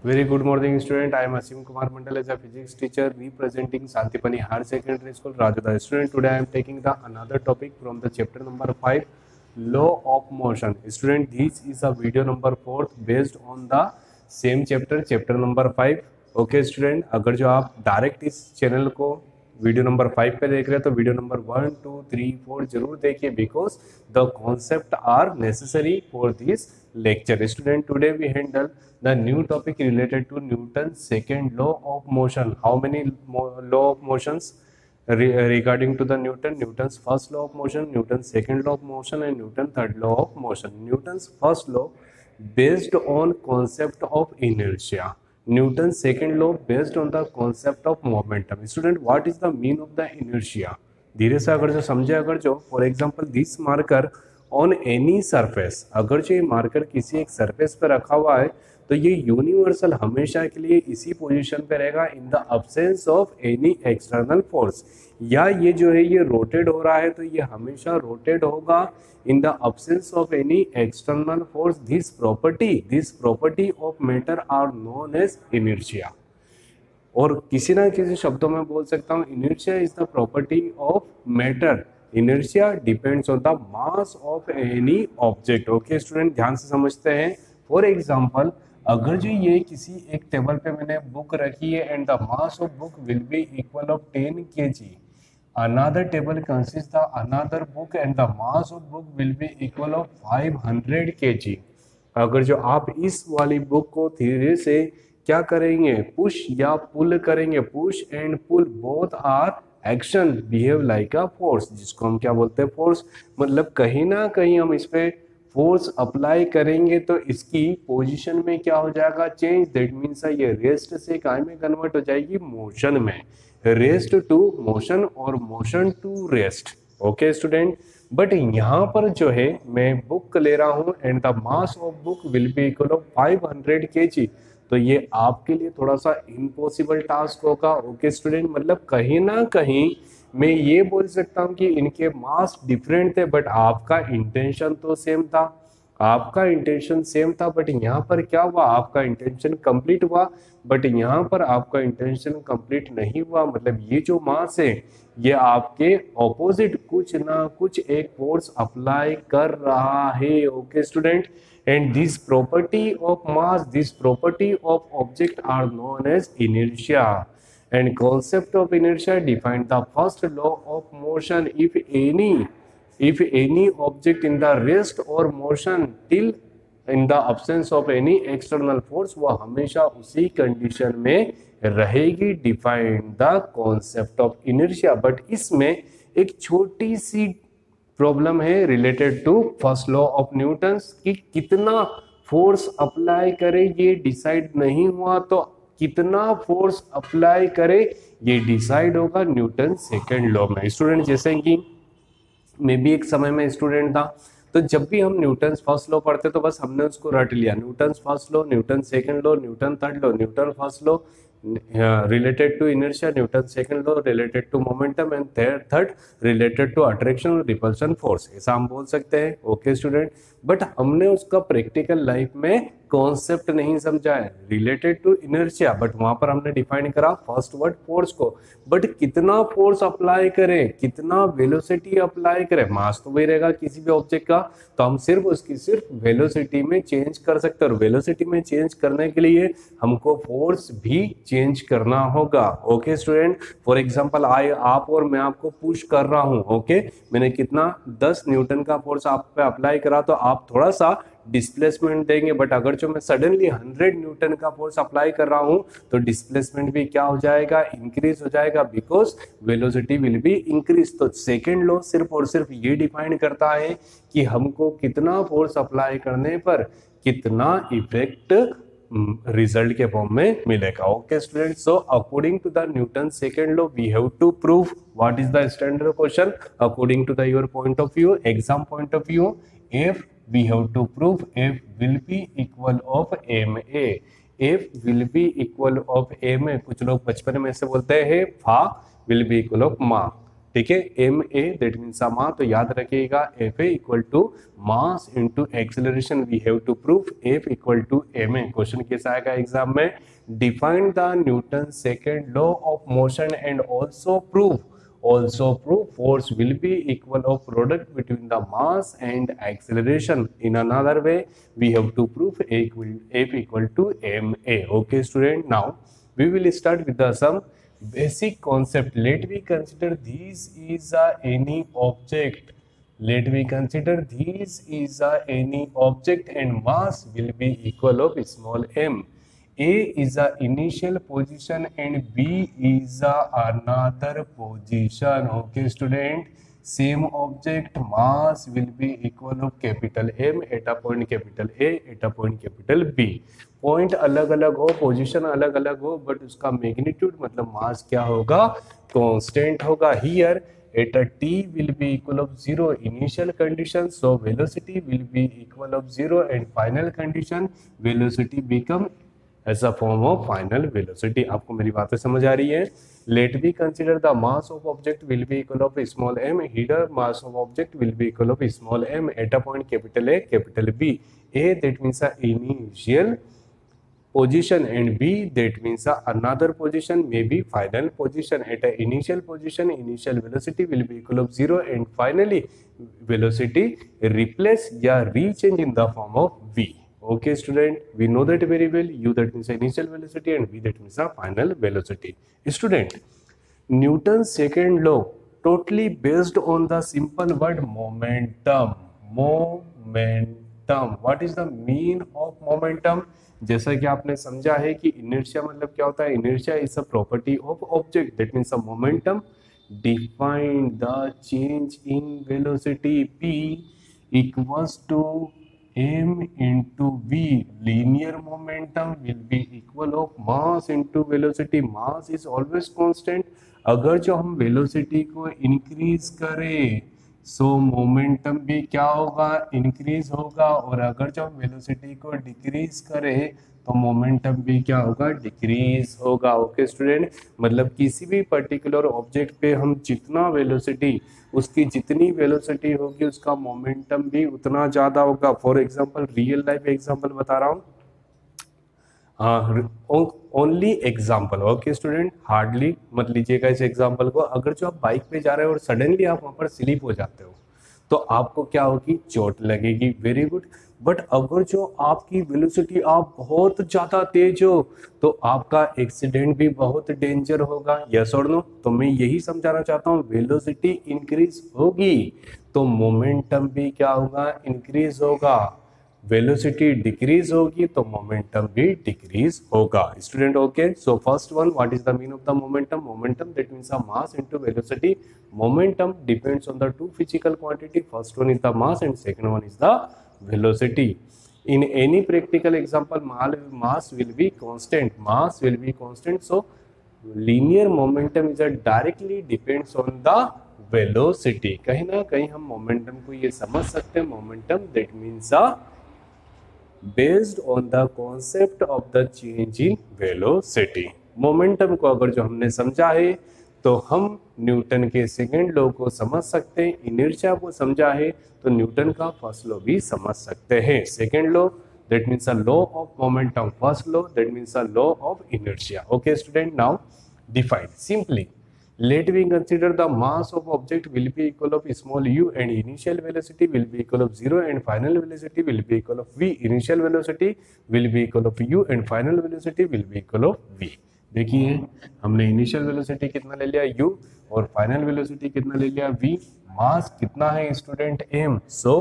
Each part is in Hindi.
Very good morning, student. I am Asim Kumar Mandal as a physics teacher representing Santipani Higher Secondary School, Rajada. Student, today I am taking the another topic from the chapter number 5, Law of Motion. Student, this is a video number 4 based on the same chapter number 5. Okay, student. अगर जो आप डायरेक्ट इस चैनल को वीडियो नंबर 5 पे देख रहे हैं तो वीडियो नंबर 1, 2, 3, 4 जरूर देखिए because the concept are necessary for this lecture. Student, today we handle the new topic related to Newton's second law of motion. How many law of motions regarding to the Newton's first law of motion, Newton's second law of motion and Newton's third law of motion. Newton's first law based on concept of inertia. Newton's second law based on the concept of momentum. Student, what is the mean of the inertia? धीरे से अगर जो समझे, अगर जो for example this marker on any surface, अगर जो ये मार्कर किसी एक सरफेस पर रखा हुआ है तो ये यूनिवर्सल हमेशा के लिए इसी पोजीशन पे रहेगा इन the absence of any external force, या ये जो है ये रोटेट हो रहा है तो ये हमेशा रोटेट होगा in the absence of any external force. This property of matter are known as inertia. और किसी ना किसी शब्दों में बोल सकता हूँ inertia is the property of matter. Inertia depends on the mass of any object. Okay student, ध्यान से समझते हैं. फॉर एग्जांपल, अगर जो ये किसी एक टेबल पे मैंने बुक रखी है and the mass of book will be equal of 10 kg. Another table consist the another book and the mass of book will be equal of 500 kg. अगर जो आप इस वाली बुक को धीरे से क्या करेंगे, पुश या पुल करेंगे, push and pull both are action behave like a force, जिसको हम क्या बोलते हैं, फोर्स. मतलब कहीं ना कहीं हम इस पे फोर्स अप्लाई करेंगे तो इसकी पोजीशन में क्या हो जाएगा, चेंज. दैट मीन्स ये रेस्ट से काय में कन्वर्ट हो जाएगी, मोशन में. रेस्ट टू मोशन और motion to rest. Okay student, but यहाँ पर जो है मैं बुक ले रहा हूँ and the mass of book will be equal of 500 kg. तो ये आपके लिए थोड़ा सा इम्पॉसिबल टास्क होगा. ओके स्टूडेंट, मतलब कहीं ना कहीं मैं ये बोल सकता हूँ कि इनके मास डिफरेंट थे बट आपका इंटेंशन तो सेम था. आपका इंटेंशन सेम था बट यहाँ पर क्या हुआ, आपका इंटेंशन कंप्लीट हुआ बट यहाँ पर आपका इंटेंशन कंप्लीट नहीं हुआ. मतलब ये जो मास है ये आपके ऑपोजिट कुछ ना कुछ एक फोर्स अप्लाई कर रहा है. Okay student, and this property of mass, this property of object are known as inertia, and concept of inertia define the first law of motion. If any object in the rest or motion till in the absence of any external force, वह हमेशा उसी कंडीशन में रहेगी. Define the concept of inertia. But इसमें एक छोटी सी प्रॉब्लम है related to first law of Newton's कि कितना फोर्स अप्लाई करे ये डिसाइड नहीं हुआ, तो कितना फोर्स अप्लाई करे ये डिसाइड होगा न्यूटन सेकेंड लॉ में. स्टूडेंट, जैसे कि मैं भी एक समय में स्टूडेंट था तो जब भी हम न्यूटन फर्स्ट लॉ पढ़ते तो बस हमने उसको रट लिया. Newton first law, Newton second law, Newton third law, Newton first law related to inertia, Newton second law related to momentum and third related to attraction और repulsion force. ऐसा हम बोल सकते हैं. ओके स्टूडेंट, बट हमने उसका प्रैक्टिकल लाइफ में कॉन्सेप्ट नहीं समझा है रिलेटेड टू इनर्शिया. बट वहां पर हमने डिफाइन करा फर्स्ट वर्ड फोर्स को, बट कितना फोर्स अप्लाई करें, कितना वेलोसिटी अप्लाई करें, मास तो वही रहेगा किसी भी ऑब्जेक्ट का, तो हम सिर्फ उसकी सिर्फ वेलोसिटी में चेंज कर सकते हैं. और वेलोसिटी में चेंज करने के लिए हमको फोर्स भी चेंज करना होगा. ओके स्टूडेंट, फॉर एग्जांपल आप और मैं आपको पुश कर रहा हूं. ओके, मैंने कितना 10 न्यूटन का फोर्स आप पे अप्लाई करा तो आप थोड़ा सा डिस्प्लेसमेंट देंगे. बट अगर जो मैं सडनली 100 न्यूटन का फोर्स अप्लाई कर रहा हूं तो डिस्प्लेसमेंट भी क्या हो जाएगा, इंक्रीज हो जाएगा, because velocity will be increase. तो सेकेंड लॉ सिर्फ और सिर्फ ये डिफाइन करता है कि हमको कितना फोर्स अप्लाई करने पर कितना इफेक्ट रिजल्ट के फॉर्म में मिलेगा. Okay student, so according to the Newton second law we have to prove what is the standard question according to the your point of view, exam point of view. If we have to prove F will be equal of ma. F will be equal of ma. कुछ लोग बचपन में से बोलते हैं फा will be equal of मा. ठीक है, M A that means mass, तो याद रखिएगा F A equal to mass into acceleration, we have to prove F equal to M A. Question कैसा आएगा एग्जाम में, define the Newton second law of motion and also prove force will be equal of product between the mass and acceleration. In another way, we have to prove F equal to ma. Okay student, now we will start with the some basic concept. Let me consider this is any object. Let me consider this is any object and mass will be equal of small m. A is a initial position and B is another position. Okay student, same object mass will be equal of capital M at a point capital A at a point capital B. Point अलग अलग हो, पोजीशन अलग अलग हो, बट उसका मैग्नीट्यूड मतलब मास क्या होगा, कांस्टेंट होगा। Here at a t will be equal of 0 initial condition, so velocity will be equal of 0 and final condition velocity become as a form of final velocity. आपको मेरी बातें समझ आ रही है। Let me consider the mass of object will be equal of small m. Here mass of object will be equal of small m at a point capital A, capital B. A that means a initial position and B that means another position, maybe final position. At a initial position, initial velocity will be equal of 0 and finally velocity replace या rechange in the form of V. Okay student, we know that very well. U that means initial velocity and V that means a final velocity. Student, Newton's second law totally based on the simple word momentum. Momentum. What is the mean of momentum? जैसा कि आपने समझा है कि इनर्शिया मतलब क्या होता है, inertia is a property of object, that means a momentum define the change in velocity p equals to m into v. Linear momentum will be equal of mass into velocity. Mass is always constant. अगर जो हम वेलोसिटी को इंक्रीज करें सो मोमेंटम भी क्या होगा, इंक्रीज होगा, और अगर जो हम वेलोसिटी को डिक्रीज करें तो मोमेंटम भी क्या होगा, डिक्रीज होगा। ओके स्टूडेंट, मतलब किसी भी पर्टिकुलर ऑब्जेक्ट पे हम जितना वेलोसिटी, उसकी जितनी वेलोसिटी होगी उसका मोमेंटम भी उतना ज़्यादा होगा। For example real life example बता रहा हूँ, only example. Okay student, hardly मत लीजिएगा इस एग्जाम्पल को। अगर जो आप बाइक पे जा रहे हो और सडनली आप वहाँ पर स्लिप हो जाते हो तो आपको क्या होगी, चोट लगेगी। Very good. बट अगर जो आपकी वेलोसिटी आप बहुत ज़्यादा तेज हो तो आपका एक्सीडेंट भी बहुत डेंजर होगा। यस और नो? तो मैं यही समझाना चाहता हूँ, वेलोसिटी इंक्रीज होगी तो मोमेंटम भी क्या होगा, इंक्रीज होगा। वेलोसिटी डिक्रीज होगी तो मोमेंटम भी डिक्रीज होगा। Student okay, so first one, what is the mean of the momentum? Momentum that means a mass into velocity. Momentum depends on the two physical quantity. First one is the mass and second one is the velocity. In any practical example, mass will be constant. Mass will be constant. So linear momentum is a directly depends on the velocity. कहीं ना कहीं हम momentum को ये समझ सकते हैं, momentum that means based on the concept of the change in velocity. Momentum को अगर जो हमने समझा है तो हम न्यूटन के सेकेंड लॉ को समझ सकते हैं, इनर्शिया को समझा है तो न्यूटन का फर्स्ट लॉ भी समझ सकते हैं। Second law that means a law of momentum, first law that means a law of inertia. Okay student, now define simply. Let me consider the mass of object will be equal of small u and initial velocity will be equal of 0 and final velocity will be equal of v. Initial velocity will be equal of u and final velocity will be equal of v. देखिए हमने इनिशियल वेलोसिटी कितना ले लिया u और फाइनल वेलोसिटी कितना ले लिया v. मास कितना है student, m. So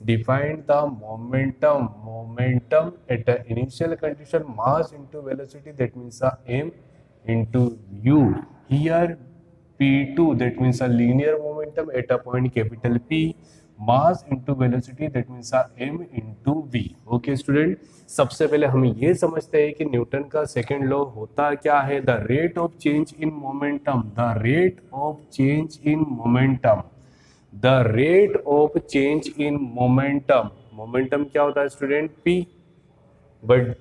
define the momentum. Momentum at the initial condition mass into velocity that means m into u. Here p2 that means a linear momentum at a point capital P, mass into velocity that means m into v. Okay student, सबसे पहले हम ये समझते हैं कि न्यूटन का सेकेंड लॉ होता क्या है, the rate of change in momentum. The rate of change in momentum, the rate of change in momentum. Momentum क्या होता है student, p, but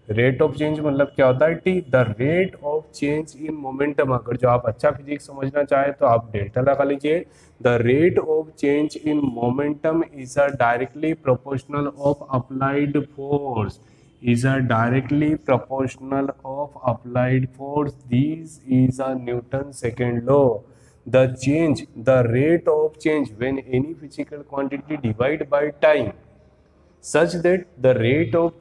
rate of change मतलब क्या होता है, t. The rate of change in momentum, अगर जो आप अच्छा फिजिक्स समझना चाहे तो आप डेल्टा लगा लीजिए। The rate of change in momentum is a directly proportional of applied force, is a directly proportional of applied force. This is a Newton's second law. The rate of change when any physical quantity divided by time, such that the rate of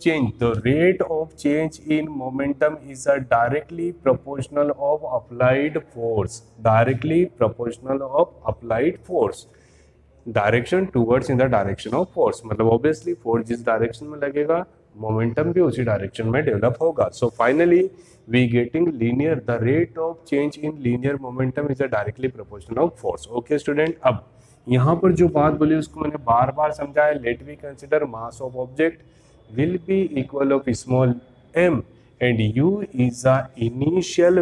change in momentum is a directly proportional of applied force. Directly proportional of applied force. Direction towards in the direction of force, मतलब ऑब्वियसली फोर्स जिस डायरेक्शन में लगेगा मोमेंटम भी उसी डायरेक्शन में डेवलप होगा। So finally we getting linear, the rate of change in linear momentum is a directly proportional of force. Okay student, अब यहाँ पर जो बात बोली उसको मैंने बार बार समझाया। Let we consider mass of object will be equal of small m and u is a initial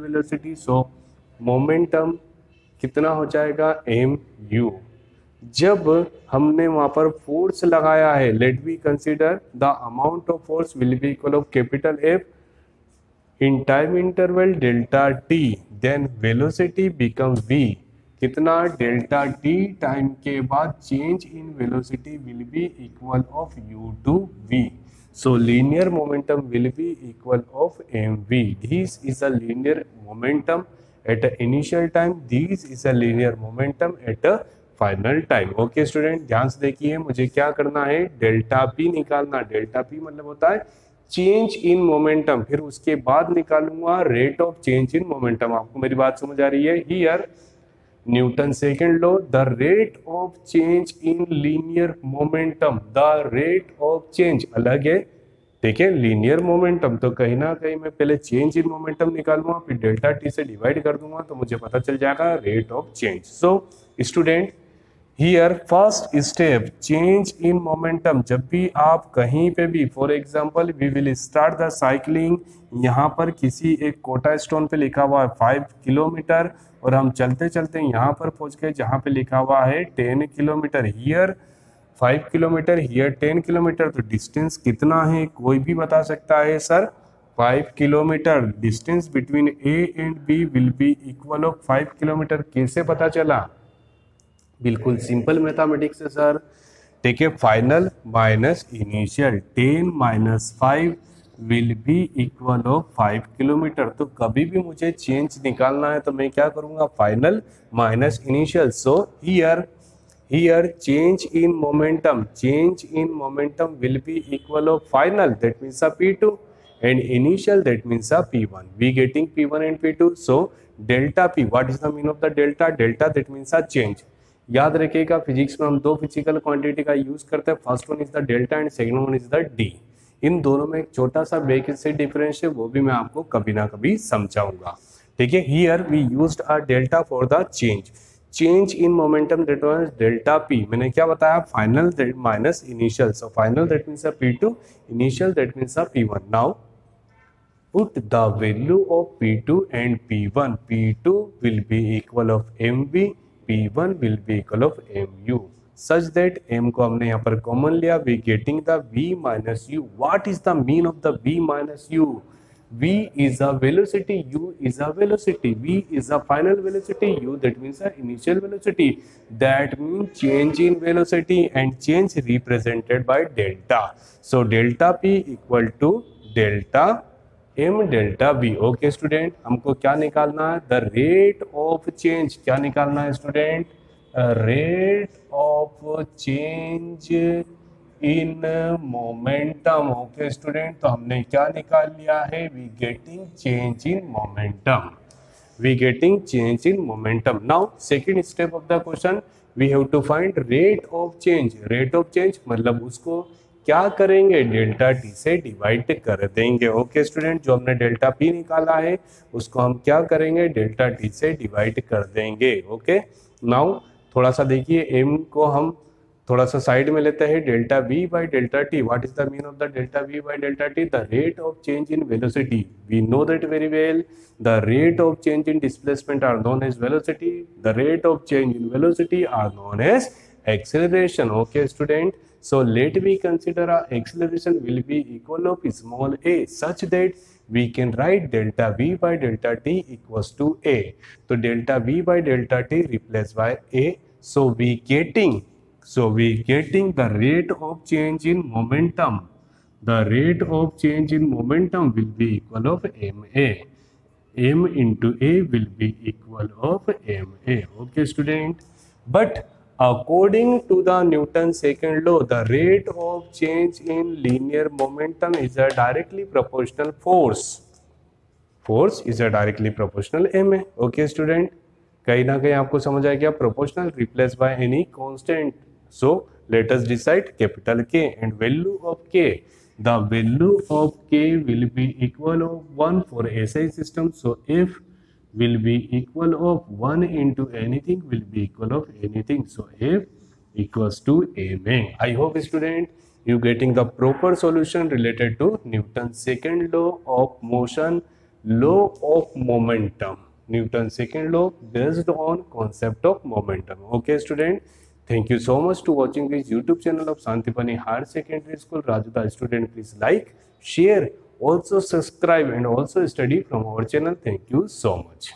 velocity, so momentum कितना हो जाएगा एम यू। जब हमने वहां पर फोर्स लगाया है, let we consider the amount of force will be equal of capital F in time interval delta T, then velocity become V. कितना डेल्टा टी टाइम के बाद change in velocity will be equal of U to V. So linear momentum will be equal of mv. This is a linear momentum at the initial time. This is a linear momentum at the final time. Okay student, ध्यान से देखिए, मुझे क्या करना है, डेल्टा पी निकालना। डेल्टा पी मतलब होता है चेंज इन मोमेंटम, फिर उसके बाद निकालूंगा rate of change in momentum. आपको मेरी बात समझ आ रही है? Here Newton second law, the rate of change in linear momentum, the rate of change अलग है, ठीक है, लीनियर मोमेंटम। तो कहीं ना कहीं मैं पहले चेंज इन मोमेंटम निकालूंगा, फिर डेल्टा टी से डिवाइड कर दूंगा तो मुझे पता चल जाएगा rate of change. So student here first step change in momentum. जब भी आप कहीं पे भी, for example we will start the cycling, यहाँ पर किसी एक कोटा स्टोन पे लिखा हुआ है 5 किलोमीटर और हम चलते चलते यहाँ पर पहुंच गए जहाँ पे लिखा हुआ है 10 kilometre. Here 5 kilometre, here 10 kilometre, तो डिस्टेंस कितना है कोई भी बता सकता है sir? 5 kilometre. Distance between A and B will be equal of 5 kilometre. कैसे पता चला? बिल्कुल सिंपल मैथमेटिक्स है सर। ठीक है, final minus initial, 10 minus 5 will be equal of 5 kilometre. तो कभी भी मुझे चेंज निकालना है तो मैं क्या करूंगा, final minus initial. So here change in momentum will be equal of final, that means P2, and initial, that means P1. We getting P1 and P2. So delta P, what is the meaning of the delta? Delta that means change. याद रखिएगा फिजिक्स में हम दो फिजिकल क्वांटिटी का यूज करते हैं, first one is the delta and second one is the D. इन दोनों में एक छोटा सा बेसिक डिफरेंस है, वो भी मैं आपको कभी ना कभी समझाऊंगा। ठीक है, here we used a delta for the change in momentum, that was delta P. मैंने क्या बताया, final minus initial. So final that means P2, initial that means P1। Now put the value of P2 and P1. P2 will be equal of mv, P1 will be equal of mu, such that m को हमने यहाँ पर कॉमन लिया, we getting the v minus u. What is the mean of the v minus u? v is a velocity, u is a velocity, v is a final velocity, u that means a initial velocity. That means change in velocity and change represented by delta. So delta p equal to delta m delta B. Okay student, हमको क्या निकालना है, द रेट ऑफ चेंज। क्या निकालना है student? Rate of change in momentum. Okay student, तो हमने क्या निकाल लिया है, we getting change in momentum. Now second step of the question, we have to find rate of change मतलब उसको क्या करेंगे, डेल्टा टी से डिवाइड कर देंगे। ओके स्टूडेंट, जो हमने डेल्टा पी निकाला है उसको हम क्या करेंगे, डेल्टा टी से डिवाइड कर देंगे। ओके, नाउ थोड़ा सा देखिए, एम को हम थोड़ा सा साइड में लेते हैं, delta V by delta T. What is the mean of the delta V by delta T? The rate of change in velocity, we know that very well. The rate of change in displacement are known as velocity, the rate of change in velocity are known as acceleration. Okay student, so let me consider our acceleration will be equal of small a, such that we can write delta V by delta T equals to A. So delta V by delta T replaced by A. So we getting the rate of change in momentum. The rate of change in momentum will be equal of ma. M into A will be equal of ma. Okay, student. But according to the Newton's second law, the rate of change in linear momentum is a directly proportional force. Force is a directly proportional ma. Okay, student. कहीं ना कहीं आपको समझ आ गया. Proportional replaced by any constant. So let us decide capital K and value of K. The value of K will be equal of 1 for SI system. So F will be equal of 1 into anything will be equal of anything. So F equals to ma. I hope student you getting the proper solution related to Newton's second law of motion, law of momentum. Newton's second law based on concept of momentum. Okay, student. Thank you so much to watching this YouTube channel of Santipani Higher Secondary School, Rajuda. Student, please like, share, also subscribe and also study from our channel. Thank you so much.